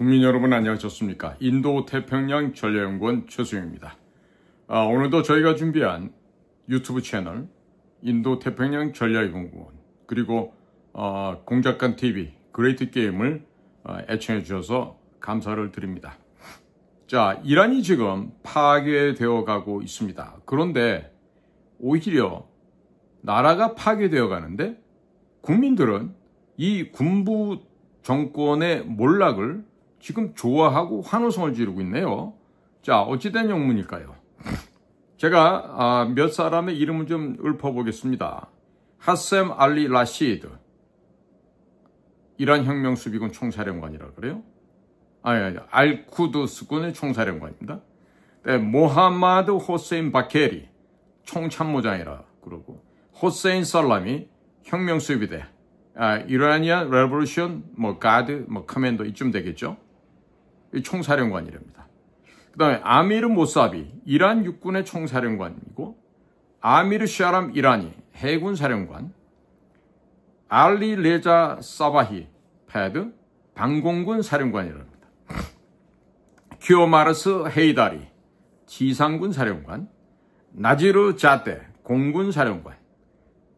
국민 여러분 안녕하셨습니까? 인도태평양 전략연구원 최수영입니다. 오늘도 저희가 준비한 유튜브 채널 인도태평양 전략연구원 그리고 공작관TV 그레이트 게임을 애청해 주셔서 감사를 드립니다. 자, 이란이 지금 파괴되어 가고 있습니다. 그런데 오히려 나라가 파괴되어 가는데 국민들은 이 군부 정권의 몰락을 지금 좋아하고 환호성을 지르고 있네요. 자, 어찌된 영문일까요? 제가 몇 사람의 이름을 좀 읊어보겠습니다. 하셈 알리 라시드, 이란 혁명수비군 총사령관이라 그래요? 알쿠드스군의 총사령관입니다. 네, 모하마드 호세인 바케리 총참모장이라 그러고, 호세인 살라미 혁명수비대, 이라니안 레볼루션 가드 커맨더 이쯤 되겠죠. 이 총사령관이랍니다. 그 다음에 아미르 모사비 이란 육군의 총사령관이고, 아미르 샤람 이라니 해군 사령관, 알리 레자 사바히 패드 방공군 사령관이랍니다. 큐오마르스 헤이다리 지상군 사령관, 나지르 자테 공군 사령관,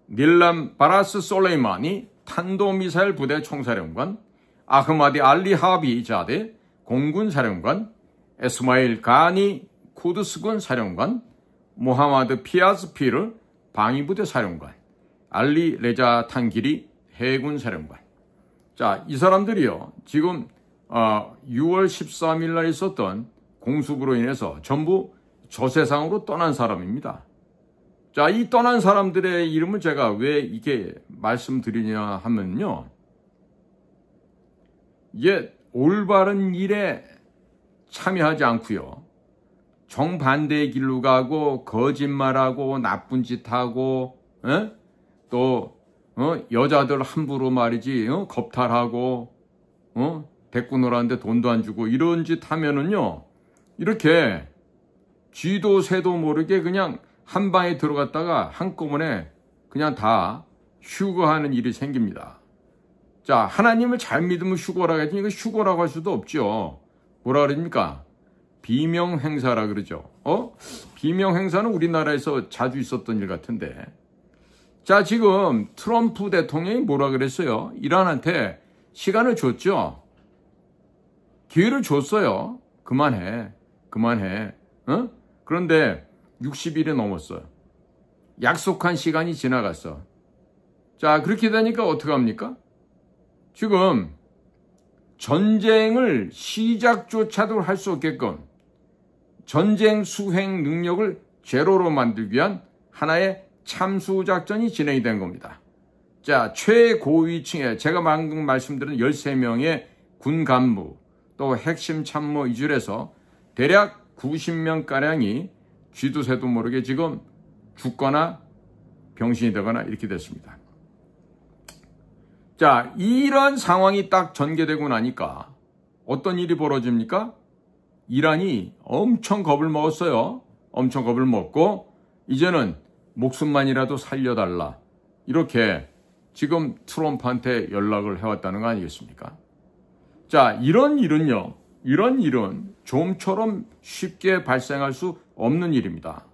닐람 바라스 솔레이마니 탄도미사일 부대 총사령관, 아흐마디 알리 하비 자데 공군 사령관, 에스마일 가니 쿠드스군 사령관, 모하마드 피아즈 피르 방위부대 사령관, 알리 레자 탄기리 해군 사령관. 자, 이 사람들이요, 지금 6월 13일 날 있었던 공습으로 인해서 전부 저 세상으로 떠난 사람입니다. 자, 이 떠난 사람들의 이름을 제가 왜 이게 말씀드리냐 하면요, 이게 올바른 일에 참여하지 않고요, 정반대의 길로 가고 거짓말하고 나쁜 짓하고, 또 여자들 함부로 말이지 겁탈하고, 대꾸 놀았는데 돈도 안 주고 이런 짓 하면은요, 이렇게 쥐도 새도 모르게 그냥 한 방에 들어갔다가 한꺼번에 그냥 다 휴거하는 일이 생깁니다. 자, 하나님을 잘 믿으면 휴거라고 하지, 이거 휴거라고 할 수도 없죠. 뭐라 그럽니까? 비명행사라 그러죠. 비명행사는 우리나라에서 자주 있었던 일 같은데. 자, 지금 트럼프 대통령이 뭐라 그랬어요? 이란한테 시간을 줬죠. 기회를 줬어요. 그만해. 그런데 60일이 넘었어요. 약속한 시간이 지나갔어. 자, 그렇게 되니까 어떡합니까? 지금 전쟁을 시작조차도 할 수 없게끔 전쟁 수행 능력을 제로로 만들기 위한 하나의 참수작전이 진행이 된 겁니다. 자, 최고위층에 제가 방금 말씀드린 13명의 군 간부, 또 핵심 참모 이줄에서 대략 90명가량이 쥐도 새도 모르게 지금 죽거나 병신이 되거나 이렇게 됐습니다. 자, 이런 상황이 딱 전개되고 나니까 어떤 일이 벌어집니까? 이란이 엄청 겁을 먹었어요. 엄청 겁을 먹고 이제는 목숨만이라도 살려달라, 이렇게 지금 트럼프한테 연락을 해왔다는 거 아니겠습니까? 자, 이런 일은 좀처럼 쉽게 발생할 수 없는 일입니다.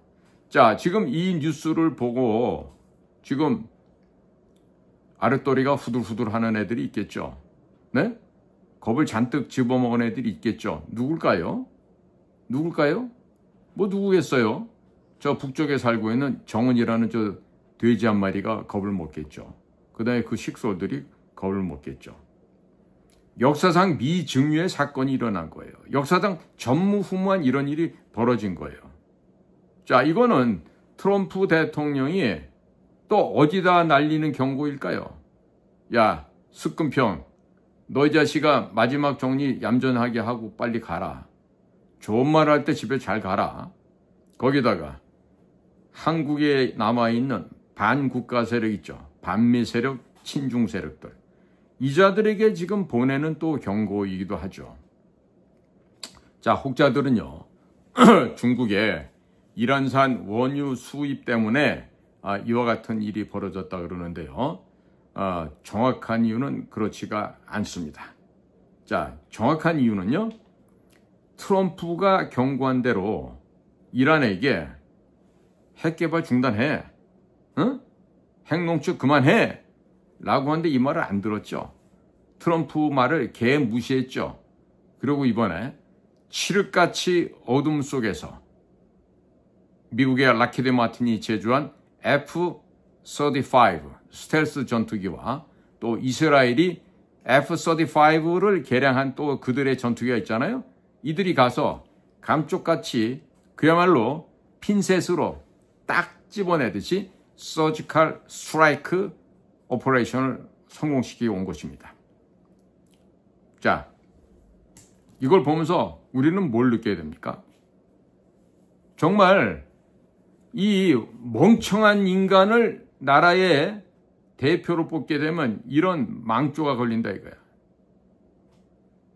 자, 지금 이 뉴스를 보고 지금 아랫도리가 후들후들 하는 애들이 있겠죠. 네? 겁을 잔뜩 집어먹은 애들이 있겠죠. 누굴까요? 뭐 누구겠어요? 저 북쪽에 살고 있는 정은이라는 저 돼지 한 마리가 겁을 먹겠죠. 그 다음에 그 식솔들이 겁을 먹겠죠. 역사상 미증유의 사건이 일어난 거예요. 역사상 전무후무한 이런 일이 벌어진 거예요. 자, 이거는 트럼프 대통령이 또 어디다 날리는 경고일까요? 야, 스끔평, 너 이 자식아 마지막 정리 얌전하게 하고 빨리 가라. 좋은 말 할 때 집에 잘 가라. 거기다가 한국에 남아있는 반국가 세력 있죠. 반미 세력, 친중 세력들. 이 자들에게 지금 보내는 또 경고이기도 하죠. 자, 혹자들은요, 중국에 이란산 원유 수입 때문에 이와 같은 일이 벌어졌다 그러는데요. 정확한 이유는 그렇지가 않습니다. 자, 정확한 이유는요. 트럼프가 경고한 대로 이란에게 핵개발 중단해. 응? 핵농축 그만해. 라고 하는데 이 말을 안 들었죠. 트럼프 말을 개무시했죠. 그리고 이번에 칠흑같이 어둠 속에서 미국의 락히드 마틴이 제조한 F-35 스텔스 전투기와 또 이스라엘이 F-35를 개량한 또 그들의 전투기가 있잖아요. 이들이 가서 감쪽같이 그야말로 핀셋으로 딱 집어내듯이 서지컬 스트라이크 오퍼레이션을 성공시키고 온 것입니다. 자, 이걸 보면서 우리는 뭘 느껴야 됩니까? 정말 이 멍청한 인간을 나라의 대표로 뽑게 되면 이런 망조가 걸린다 이거야.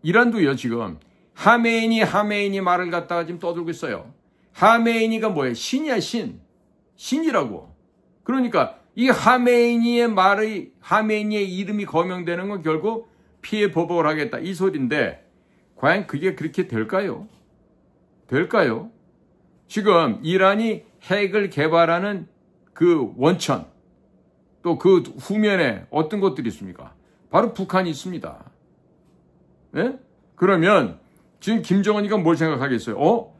이란도요, 지금 하메이니 말을 갖다가 지금 떠들고 있어요. 하메이니가 뭐예요? 신이야, 신. 신이라고. 그러니까 이 하메이니의 말의, 하메이니의 이름이 거명되는 건 결국 피해 보복을 하겠다 이 소리인데 과연 그게 그렇게 될까요? 될까요? 지금 이란이 핵을 개발하는 그 원천 또 그 후면에 어떤 것들이 있습니까? 바로 북한이 있습니다. 네? 그러면 지금 김정은이가 뭘 생각하겠어요?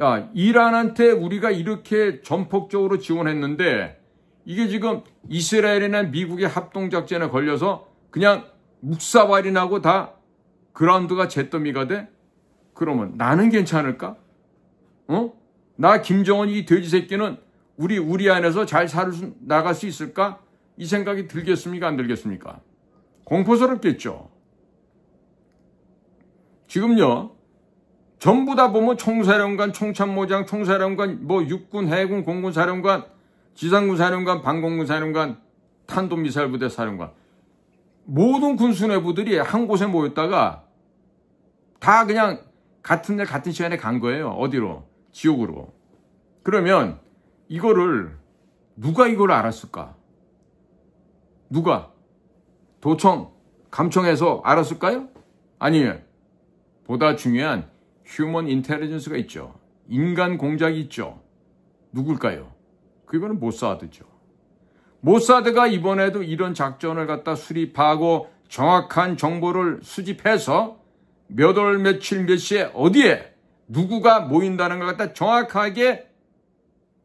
야, 이란한테 우리가 이렇게 전폭적으로 지원했는데 이게 지금 이스라엘이나 미국의 합동작전에 걸려서 그냥 묵사발이 나고 다 그라운드가 잿더미가 돼? 그러면 나는 괜찮을까? 나 김정은 이 돼지 새끼는 우리 안에서 잘 나갈 수 있을까? 이 생각이 들겠습니까? 안 들겠습니까? 공포스럽겠죠. 지금요, 전부 다 보면 총사령관, 총참모장, 총사령관, 뭐 육군, 해군, 공군 사령관, 지상군 사령관, 방공군 사령관, 탄도미사일 부대 사령관. 모든 군수뇌부들이 한 곳에 모였다가 다 그냥 같은 날 같은 시간에 간 거예요. 어디로? 지옥으로. 그러면 이거를 누가 이걸 알았을까? 누가? 도청, 감청해서 알았을까요? 아니에요. 보다 중요한 휴먼 인텔리전스가 있죠. 인간 공작이 있죠. 누굴까요? 그거는 모사드죠. 모사드가 이번에도 이런 작전을 갖다 수립하고 정확한 정보를 수집해서 몇 월 며칠 몇 시에 어디에 누구가 모인다는 걸 갖다 정확하게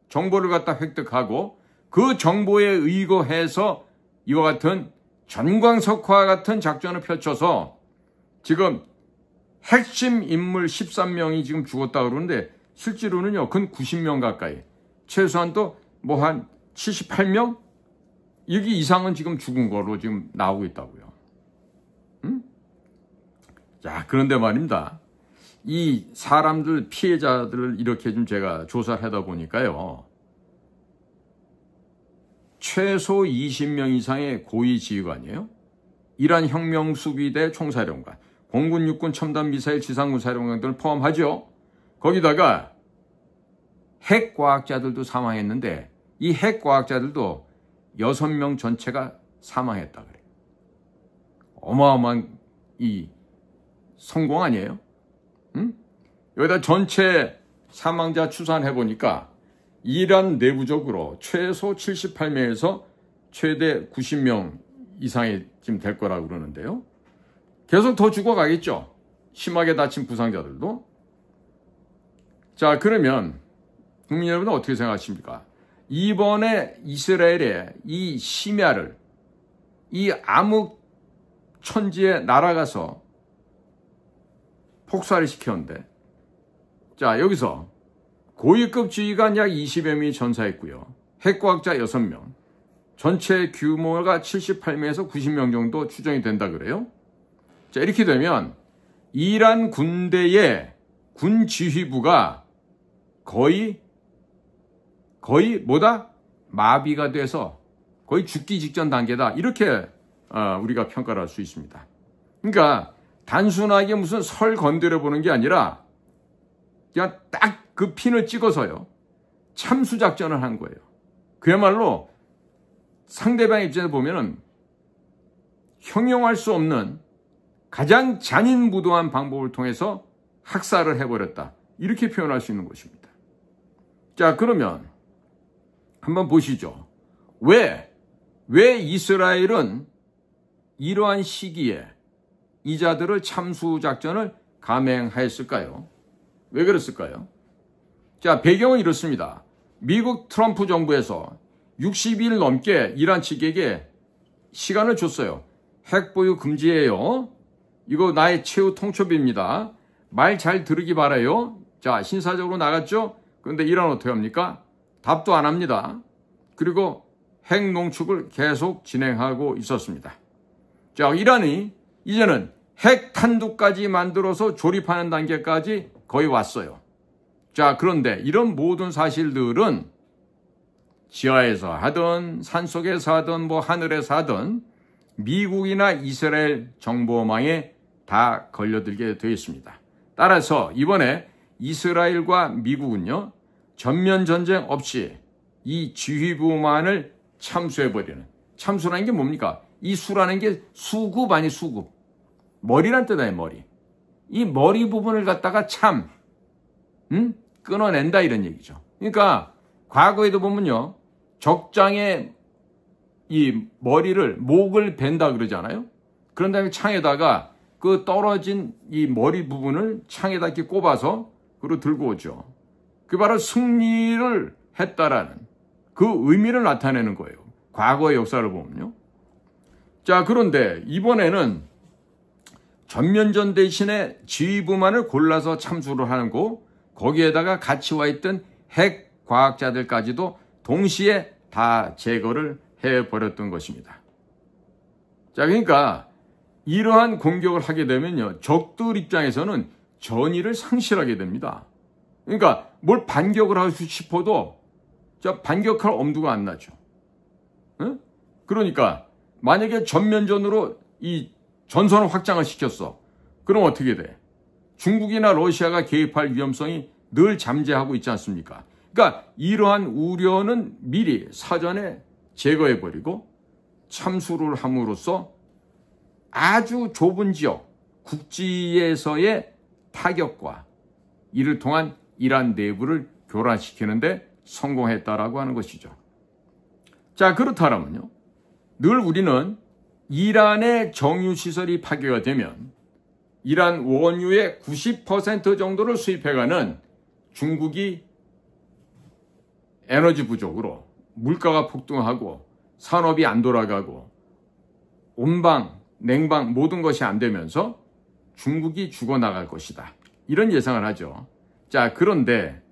정보를 갖다 획득하고 그 정보에 의거해서 이와 같은 전광석화와 같은 작전을 펼쳐서 지금 핵심 인물 13명이 지금 죽었다 그러는데 실제로는요, 근 90명 가까이. 최소한 또 뭐 한 78명? 여기 이상은 지금 죽은 거로 지금 나오고 있다고요. 자, 그런데 말입니다. 이 사람들, 피해자들을 이렇게 좀 제가 조사를 하다 보니까요. 최소 20명 이상의 고위 지휘관이에요. 이란 혁명수비대 총사령관, 공군, 육군, 첨단 미사일, 지상군 사령관 등을 포함하죠. 거기다가 핵과학자들도 사망했는데 이 핵과학자들도 6명 전체가 사망했다 그래요. 어마어마한 이 성공 아니에요? 여기다 전체 사망자 추산해 보니까 이란 내부적으로 최소 78명에서 최대 90명 이상이 지금 될 거라고 그러는데요. 계속 더 죽어가겠죠. 심하게 다친 부상자들도. 자, 그러면 국민 여러분은 어떻게 생각하십니까? 이번에 이스라엘의 이 심야를 이 암흑천지에 날아가서 폭살을 시켰는데, 자, 여기서 고위급 지휘관 약 20여 명이 전사했고요. 핵과학자 6명, 전체 규모가 78명에서 90명 정도 추정이 된다 그래요. 자, 이렇게 되면 이란 군대의 군 지휘부가 거의 뭐다? 마비가 돼서 거의 죽기 직전 단계다. 이렇게 우리가 평가를 할 수 있습니다. 그러니까 단순하게 무슨 설 건드려 보는 게 아니라 그냥 딱 그 핀을 찍어서요. 참수작전을 한 거예요. 그야말로 상대방 입장에서 보면은 형용할 수 없는 가장 잔인무도한 방법을 통해서 학살을 해버렸다. 이렇게 표현할 수 있는 것입니다. 자, 그러면 한번 보시죠. 왜 이스라엘은 이러한 시기에 이 자들을 참수작전을 감행하였을까요? 왜 그랬을까요? 자, 배경은 이렇습니다. 미국 트럼프 정부에서 60일 넘게 이란 측에게 시간을 줬어요. 핵 보유 금지예요. 이거 나의 최후 통첩입니다. 말 잘 들으기 바라요. 자, 신사적으로 나갔죠? 그런데 이란 어떻게 합니까? 답도 안 합니다. 그리고 핵 농축을 계속 진행하고 있었습니다. 자, 이란이 이제는 핵 탄두까지 만들어서 조립하는 단계까지 거의 왔어요. 자, 그런데 이런 모든 사실들은 지하에서 하든 산속에서 하든 뭐 하늘에서 하든 미국이나 이스라엘 정보망에 다 걸려들게 되어 있습니다. 따라서 이번에 이스라엘과 미국은요, 전면 전쟁 없이 이 지휘부만을 참수해버리는, 참수라는 게 뭡니까? 이 수라는 게 수급 아니 수급. 머리란 뜻 아니에요, 머리. 이 머리 부분을 갖다가 끊어낸다 이런 얘기죠. 그러니까 과거에도 보면요, 적장에 이 머리를, 목을 벤다 그러잖아요. 그런 다음에 창에다가 그 떨어진 이 머리 부분을 창에다 이렇게 꼽아서 그리고 들고 오죠. 그게 바로 승리를 했다라는 그 의미를 나타내는 거예요. 과거의 역사를 보면요. 자, 그런데 이번에는 전면전 대신에 지휘부만을 골라서 참수를 하는 거, 거기에다가 같이 와 있던 핵 과학자들까지도 동시에 다 제거를 해버렸던 것입니다. 자, 그러니까 이러한 공격을 하게 되면요, 적들 입장에서는 전의를 상실하게 됩니다. 그러니까 뭘 반격을 하고 싶어도 반격할 엄두가 안 나죠. 응? 그러니까 만약에 전면전으로 이 전선을 확장을 시켰어. 그럼 어떻게 돼? 중국이나 러시아가 개입할 위험성이 늘 잠재하고 있지 않습니까? 그러니까 이러한 우려는 미리 사전에 제거해버리고 참수를 함으로써 아주 좁은 지역, 국지에서의 타격과 이를 통한 이란 내부를 교란시키는데 성공했다라고 하는 것이죠. 자, 그렇다면요, 늘 우리는 이란의 정유시설이 파괴가 되면 이란 원유의 90% 정도를 수입해가는 중국이 에너지 부족으로 물가가 폭등하고 산업이 안 돌아가고 온방, 냉방 모든 것이 안 되면서 중국이 죽어나갈 것이다. 이런 예상을 하죠. 자, 그런데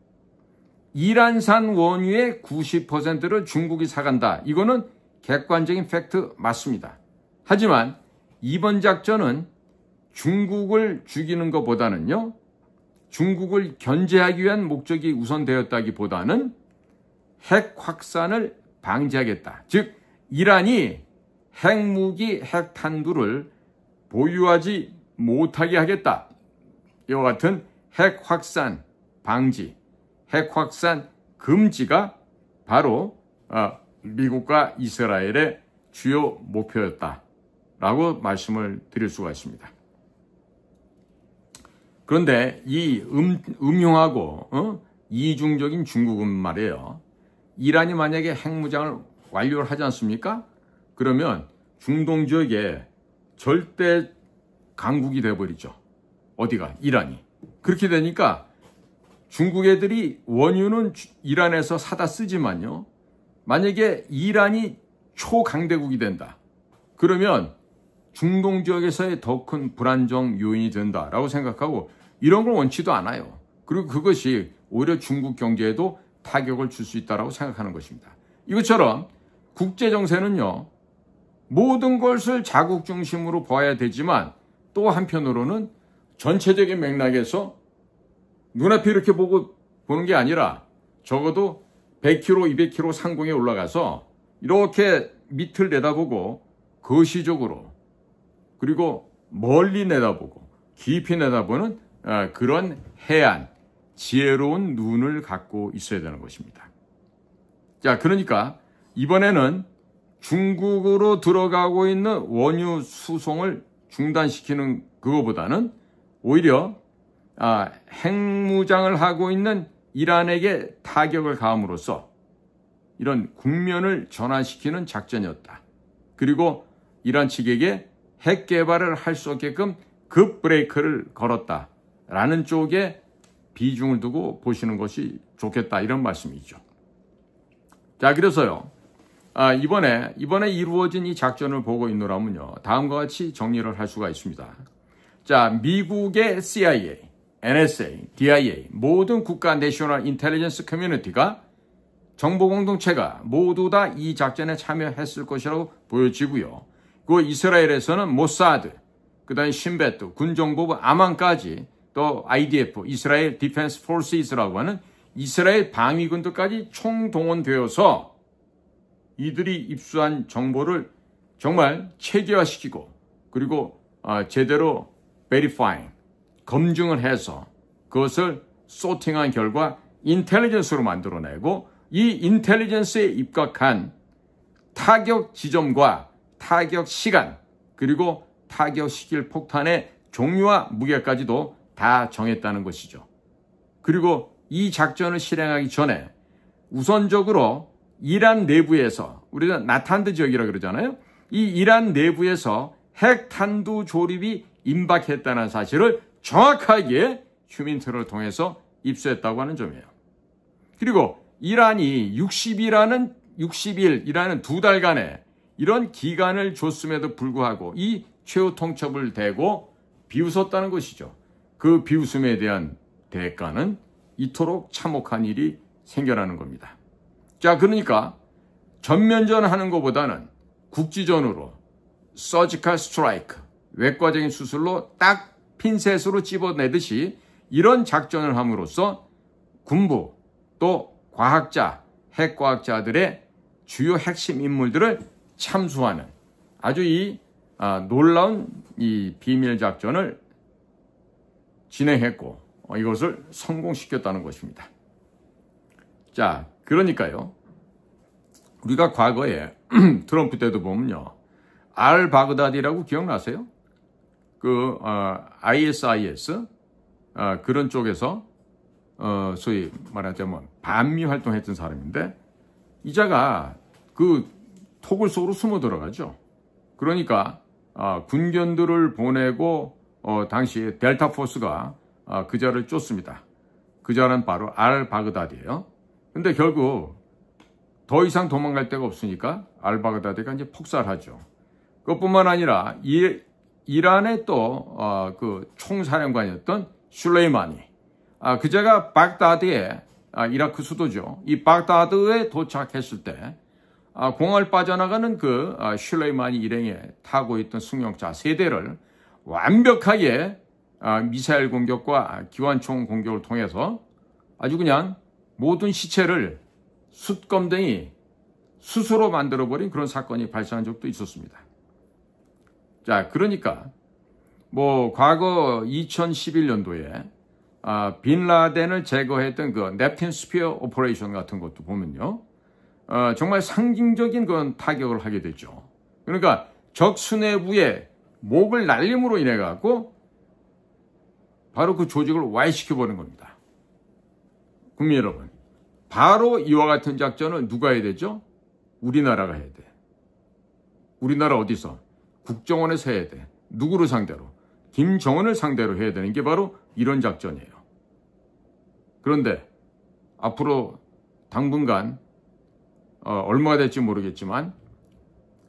이란산 원유의 90%를 중국이 사간다. 이거는 객관적인 팩트 맞습니다. 하지만 이번 작전은 중국을 죽이는 것보다는요, 중국을 견제하기 위한 목적이 우선되었다기보다는 핵 확산을 방지하겠다. 즉, 이란이 핵무기, 핵탄두를 보유하지 못하게 하겠다. 이와 같은 핵 확산 방지, 핵 확산 금지가 바로 미국과 이스라엘의 주요 목표였다라고 말씀을 드릴 수가 있습니다. 그런데 이 음흉하고 이중적인 중국은 말이에요. 이란이 만약에 핵무장을 완료를 하지 않습니까? 그러면 중동 지역에 절대 강국이 돼버리죠. 어디가? 이란이. 그렇게 되니까 중국 애들이 원유는 이란에서 사다 쓰지만요, 만약에 이란이 초강대국이 된다. 그러면 중동 지역에서의 더 큰 불안정 요인이 된다라고 생각하고 이런 걸 원치도 않아요. 그리고 그것이 오히려 중국 경제에도 타격을 줄 수 있다고 생각하는 것입니다. 이것처럼 국제정세는요, 모든 것을 자국 중심으로 봐야 되지만 또 한편으로는 전체적인 맥락에서 눈앞에 이렇게 보는 게 아니라 적어도 100km, 200km 상공에 올라가서 이렇게 밑을 내다보고 거시적으로 그리고 멀리 내다보고 깊이 내다보는 그런 해안, 지혜로운 눈을 갖고 있어야 되는 것입니다. 자, 그러니까 이번에는 중국으로 들어가고 있는 원유 수송을 중단시키는 그거보다는 오히려 핵무장을 하고 있는 이란에게 타격을 가함으로써 이런 국면을 전환시키는 작전이었다. 그리고 이란 측에게 핵 개발을 할 수 없게끔 급 브레이크를 걸었다라는 쪽에 비중을 두고 보시는 것이 좋겠다, 이런 말씀이죠. 자, 그래서요. 이번에 이루어진 이 작전을 보고 있노라면요, 다음과 같이 정리를 할 수가 있습니다. 자, 미국의 CIA, NSA, DIA, 모든 국가 내셔널 인텔리전스 커뮤니티가 정보 공동체가 모두 다 이 작전에 참여했을 것이라고 보여지고요. 그 이스라엘에서는 모사드, 그다음에 신베트, 군정보부 아만까지, 또 IDF, 이스라엘 디펜스 포스라고 하는 이스라엘 방위군들까지 총동원되어서 이들이 입수한 정보를 정말 체계화시키고, 그리고 제대로 verifying, 검증을 해서 그것을 소팅한 결과 인텔리전스로 만들어내고, 이 인텔리전스에 입각한 타격 지점과 타격 시간, 그리고 타격시킬 폭탄의 종류와 무게까지도 다 정했다는 것이죠. 그리고 이 작전을 실행하기 전에 우선적으로 이란 내부에서, 우리가 나탄드 지역이라고 그러잖아요. 이 이란 내부에서 핵탄두 조립이 임박했다는 사실을 정확하게 휴민트를 통해서 입수했다고 하는 점이에요. 그리고 이란이 60일이라는 두 달간의 이런 기간을 줬음에도 불구하고 이 최후 통첩을 대고 비웃었다는 것이죠. 그 비웃음에 대한 대가는 이토록 참혹한 일이 생겨나는 겁니다. 자, 그러니까 전면전 하는 것보다는 국지전으로 서지컬 스트라이크, 외과적인 수술로 딱 핀셋으로 찝어내듯이 이런 작전을 함으로써 군부 또 과학자, 핵과학자들의 주요 핵심 인물들을 참수하는 아주 놀라운 이 비밀 작전을 진행했고, 이것을 성공시켰다는 것입니다. 자, 그러니까요, 우리가 과거에 트럼프 때도 보면요, 알 바그다디라고 기억나세요? 그 ISIS 그런 쪽에서 소위 말하자면 반미 활동했던 사람인데, 이자가 그 토굴 속으로 숨어 들어가죠. 그러니까 군견들을 보내고 당시 델타 포스가 그자를 쫓습니다. 그자는 바로 알 바그다디예요. 근데 결국 더 이상 도망갈 데가 없으니까 알 바그다디가 이제 폭살하죠. 그것뿐만 아니라 이란의 또 그 총사령관이었던 슐레이마니, 그자가 baghdad에 이라크 수도죠. 이 baghdad에 도착했을 때 공항을 빠져나가는 그 슐레이마니 일행에 타고 있던 승용차 3대를 완벽하게 미사일 공격과 기관총 공격을 통해서 아주 그냥 모든 시체를 숯검댕이 숯으로 만들어버린 그런 사건이 발생한 적도 있었습니다. 자, 그러니까 뭐 과거 2011년도에 빈 라덴을 제거했던 그 넵튠 스피어 오퍼레이션 같은 것도 보면요, 정말 상징적인 그런 타격을 하게 됐죠. 그러니까 적 수뇌부의 목을 날림으로 인해 갖고 바로 그 조직을 와해시켜버린 겁니다. 국민 여러분, 바로 이와 같은 작전을 누가 해야 되죠? 우리나라가 해야 돼. 우리나라 어디서? 국정원에서 해야 돼. 누구를 상대로? 김정은을 상대로 해야 되는 게 바로 이런 작전이에요. 그런데 앞으로 당분간 얼마가 될지 모르겠지만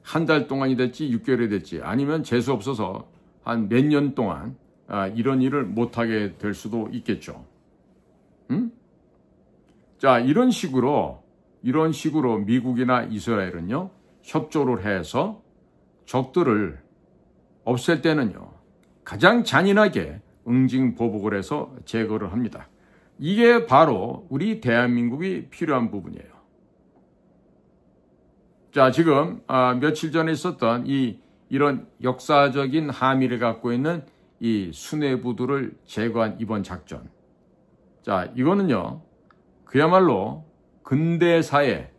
한 달 동안이 될지 6개월이 될지 아니면 재수 없어서 한 몇 년 동안 이런 일을 못하게 될 수도 있겠죠. 자, 이런 식으로 미국이나 이스라엘은요, 협조를 해서 적들을 없앨 때는요, 가장 잔인하게 응징보복을 해서 제거를 합니다. 이게 바로 우리 대한민국이 필요한 부분이에요. 자, 지금 며칠 전에 있었던 이런 역사적인 함의를 갖고 있는 이 수뇌부들을 제거한 이번 작전. 자, 이거는요, 그야말로 근대사에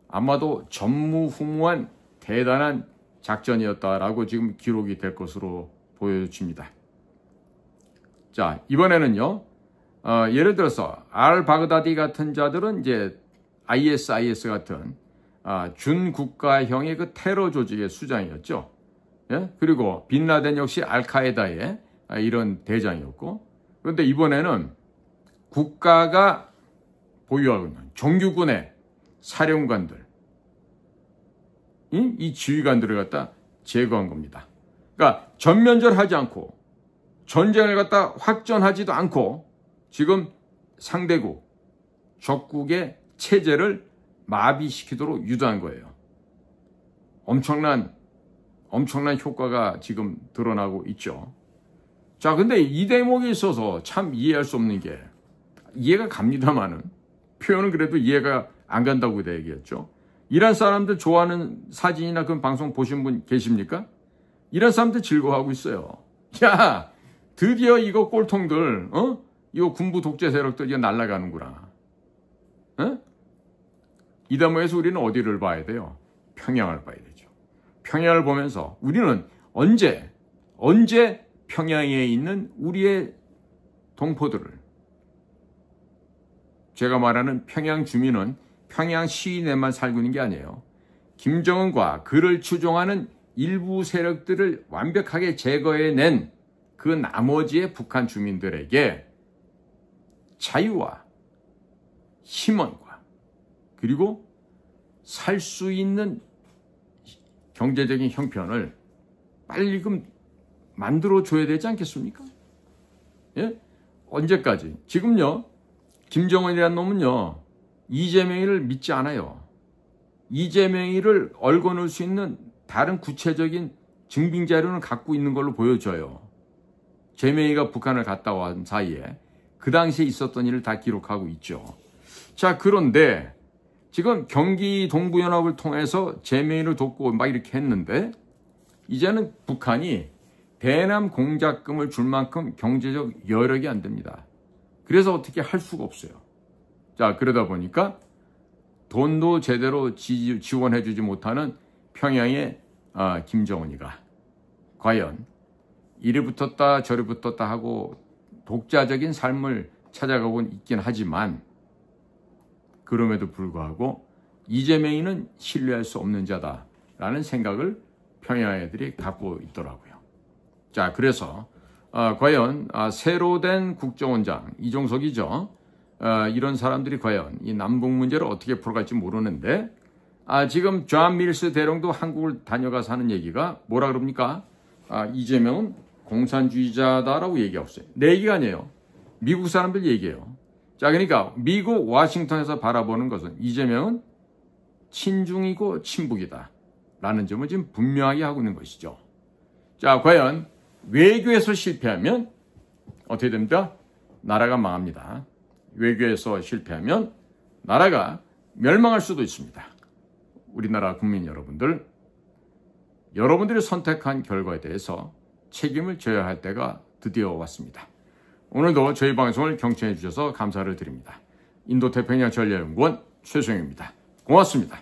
아마도 전무후무한 대단한 작전이었다라고 지금 기록이 될 것으로 보여집니다. 자, 이번에는요, 예를 들어서 알바그다디 같은 자들은 이제 IS 같은 준국가형의 그 테러 조직의 수장이었죠. 예? 그리고 빈라덴 역시 알카에다의 이런 대장이었고, 그런데 이번에는 국가가 보유하고 있는 정규군의 사령관들, 이 지휘관들을 갖다 제거한 겁니다. 그러니까 전면전하지 않고 전쟁을 갖다 확전하지도 않고 지금 상대국, 적국의 체제를 마비시키도록 유도한 거예요. 엄청난 효과가 지금 드러나고 있죠. 자, 근데 이 대목에 있어서 참 이해할 수 없는 게, 이해가 갑니다만은 표현은 그래도 이해가 안 간다고 얘기했죠. 이란 사람들 좋아하는 사진이나 그런 방송 보신 분 계십니까? 이란 사람들 즐거워하고 있어요. 야, 드디어 이거 꼴통들, 이거 군부 독재 세력들 이거 날아가는구나. 이 대목에서 우리는 어디를 봐야 돼요? 평양을 봐야 되죠. 평양을 보면서 우리는 언제 평양에 있는 우리의 동포들을, 제가 말하는 평양 주민은 평양 시내만 살고 있는 게 아니에요. 김정은과 그를 추종하는 일부 세력들을 완벽하게 제거해낸 그 나머지의 북한 주민들에게 자유와 희망과 그리고 살 수 있는 경제적인 형편을 빨리 만들어줘야 되지 않겠습니까? 예? 언제까지? 지금요, 김정은이라는 놈은요, 이재명이를 믿지 않아요. 이재명이를 얽어놓을 수 있는 다른 구체적인 증빙 자료는 갖고 있는 걸로 보여져요. 재명이가 북한을 갔다 온 사이에 그 당시에 있었던 일을 다 기록하고 있죠. 자, 그런데 지금 경기 동부연합을 통해서 재명이를 돕고 막 이렇게 했는데, 이제는 북한이 대남 공작금을 줄 만큼 경제적 여력이 안 됩니다. 그래서 어떻게 할 수가 없어요. 자, 그러다 보니까 돈도 제대로 지원해주지 못하는 평양의 김정은이가 과연 이리 붙었다 저리 붙었다 하고 독자적인 삶을 찾아가고 있긴 하지만, 그럼에도 불구하고 이재명이는 신뢰할 수 없는 자다라는 생각을 평양 애들이 갖고 있더라고요. 자, 그래서 과연 새로 된 국정원장 이종석이죠. 이런 사람들이 과연 이 남북 문제를 어떻게 풀어갈지 모르는데, 지금 존 밀스 대령도 한국을 다녀가서 하는 얘기가 뭐라 그럽니까? 이재명은 공산주의자다라고 얘기하고 있어요. 내 얘기가 아니에요. 미국 사람들 얘기예요. 자, 그러니까 미국 워싱턴에서 바라보는 것은 이재명은 친중이고 친북이다 라는 점을 지금 분명하게 하고 있는 것이죠. 자, 과연 외교에서 실패하면 어떻게 됩니까? 나라가 망합니다. 외교에서 실패하면 나라가 멸망할 수도 있습니다. 우리나라 국민 여러분들, 여러분들이 선택한 결과에 대해서 책임을 져야 할 때가 드디어 왔습니다. 오늘도 저희 방송을 경청해 주셔서 감사를 드립니다. 인도태평양 전략연구원 최소영입니다. 고맙습니다.